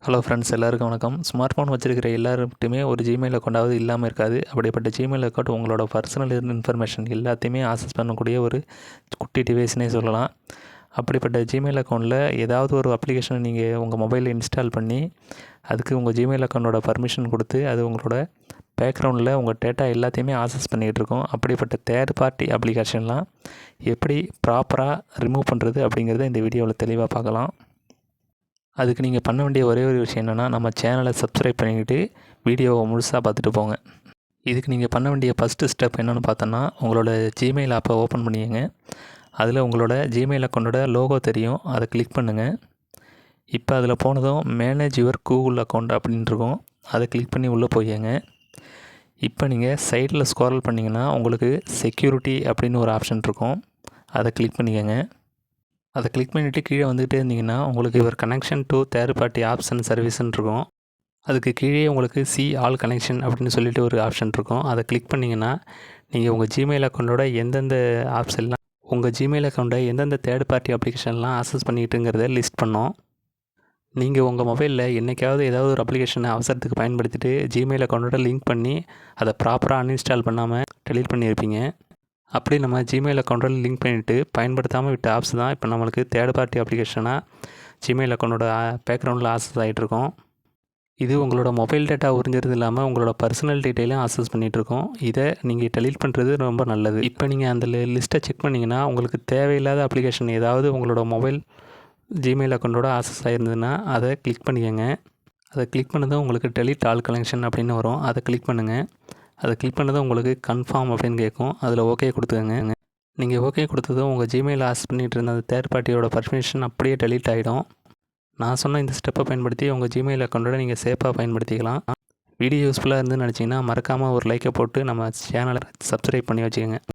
Hello friends, எல்லாருக்கும் வணக்கம். Smart phone வச்சுருக்கிற எல்லாருக்கிட்டையுமே ஒரு ஜிமெயில் அக்கௌண்ட்டாவது இல்லாமல் இருக்காது. அப்படிப்பட்ட ஜிமெயில் அக்கௌண்ட் உங்களோட பர்சனல் இன்ஃபர்மேஷன் எல்லாத்தையுமே ஆக்சஸ் பண்ணக்கூடிய ஒரு குட்டி டிவைஸ்னே சொல்லலாம். அப்படிப்பட்ட ஜிமெயில் அக்கௌண்ட்டில் ஏதாவது ஒரு அப்ளிகேஷனை நீங்கள் உங்கள் மொபைலில் இன்ஸ்டால் பண்ணி அதுக்கு உங்கள் ஜிமெயில் அக்கௌண்ட்டோட பர்மிஷன் கொடுத்து அது உங்களோட பேக்ரவுண்டில் உங்கள் டேட்டா எல்லாத்தையுமே ஆக்சஸ் பண்ணிகிட்டு இருக்கோம். அப்படிப்பட்ட தேர்ட் பார்ட்டி அப்ளிகேஷன்லாம் எப்படி ப்ராப்பராக ரிமூவ் பண்ணுறது அப்படிங்கிறத இந்த வீடியோவில் தெளிவாக பார்க்கலாம். அதுக்கு நீங்கள் பண்ண வேண்டிய ஒரே ஒரு விஷயம் என்னென்னா, நம்ம சேனலை சப்ஸ்கிரைப் பண்ணிக்கிட்டு வீடியோவை முழுசாக பார்த்துட்டு போங்க. இதுக்கு நீங்கள் பண்ண வேண்டிய ஃபஸ்ட்டு ஸ்டெப் என்னென்னு பார்த்தோன்னா, உங்களோட ஜிமெயில் ஆப்பை ஓப்பன் பண்ணிக்கங்க. அதில் உங்களோட ஜிமெயில் அக்கௌண்ட்டோட லோகோ தெரியும், அதை கிளிக் பண்ணுங்கள். இப்போ அதில் போனதும் மேனேஜ் யுவர் கூகுள் அக்கௌண்ட் அப்படின்னு இருக்கும், அதை கிளிக் பண்ணி உள்ளே போய்ங்க. இப்போ நீங்கள் சைடில் ஸ்க்ரோல் பண்ணிங்கன்னா உங்களுக்கு செக்யூரிட்டி அப்படின்னு ஒரு ஆப்ஷன் இருக்கும், அதை கிளிக் பண்ணிக்கங்க. அதை கிளிக் பண்ணிவிட்டு கீழே வந்துகிட்டே இருந்தீங்கன்னா உங்களுக்கு ஒரு connection to third party apps and சர்வீஸ்ன்னு இருக்கும். அதுக்கு கீழே உங்களுக்கு சி ஆல் கனெக்ஷன் அப்படின்னு சொல்லிட்டு ஒரு ஆப்ஷன் இருக்கும், அதை கிளிக் பண்ணிங்கன்னா நீங்கள் உங்கள் ஜிமெயில் அக்கௌண்ட்டோட எந்தெந்த ஆப்ஸ் எல்லாம் உங்கள் ஜிமெயில் அக்கௌண்ட்டை எந்தெந்த தேர்ட் பார்ட்டி அப்ளிகேஷன்லாம் ஆக்சஸ் பண்ணிட்டுங்கிறத லிஸ்ட் பண்ணோம். நீங்கள் உங்கள் மொபைலில் என்றைக்காவது ஏதாவது ஒரு அப்ளிகேஷனை அவசரத்துக்கு பயன்படுத்திட்டு ஜிமெயில் அக்கௌண்ட்டோட லிங்க் பண்ணி அதை ப்ராப்பராக அன்இன்ஸ்டால் பண்ணாமல் டெலீட் பண்ணியிருப்பீங்க. அப்படி நம்ம ஜிமெயில் அக்கௌண்ட்டில் லிங்க் பண்ணிவிட்டு பயன்படுத்தாமல் விட்ட ஆப்ஸ் தான் இப்போ நம்மளுக்கு தேர்ட் பார்ட்டி அப்ளிகேஷனாக ஜிமெயில் அக்கௌண்ட்டோட பேக்ரவுண்டில் ஆக்சஸ் ஆகிட்ருக்கோம். இது உங்களோட மொபைல் டேட்டா உறிஞ்சிறது இல்லாமல் உங்களோட பர்சனல் டீட்டெயிலும் ஆக்சஸ் பண்ணிகிட்ருக்கோம். இதை நீங்கள் டெலீட் பண்ணுறது ரொம்ப நல்லது. இப்போ நீங்கள் அந்த லிஸ்ட்டை செக் பண்ணிங்கன்னா உங்களுக்கு தேவையில்லாத அப்ளிகேஷன் ஏதாவது உங்களோட மொபைல் ஜிமெயில் அக்கௌண்ட்டோட ஆக்சஸ் ஆகிருந்ததுன்னா அதை கிளிக் பண்ணிக்கோங்க. அதை கிளிக் பண்ணதும் உங்களுக்கு டெலீட் ஆல் கனெக்ஷன் அப்படின்னு வரும், அதை கிளிக் பண்ணுங்கள். அதை கிளிக் பண்ணதும் உங்களுக்கு கன்ஃபார்ம் அப்படின்னு கேட்கும், அதில் ஓகே கொடுத்துக்கோங்க. நீங்கள் ஓகே கொடுத்ததும் உங்கள் ஜிமெயில் ஆக்சஸ் பண்ணிகிட்டு இருந்த அந்த தேர்ட் பார்ட்டியோட பர்மிஷன் அப்படியே டெலீட் ஆகிடும். நான் சொன்ன இந்த ஸ்டெப்பை பயன்படுத்தி உங்கள் ஜிமெயில் அக்கௌண்ட்டோட நீங்கள் சேஃபாக பயன்படுத்திக்கலாம். வீடியோ யூஸ்ஃபுல்லாக இருந்துன்னு நினச்சிங்கன்னா மறக்காமல் ஒரு லைக்கை போட்டு நம்ம சேனலை சப்ஸ்கிரைப் பண்ணி வச்சுக்கோங்க.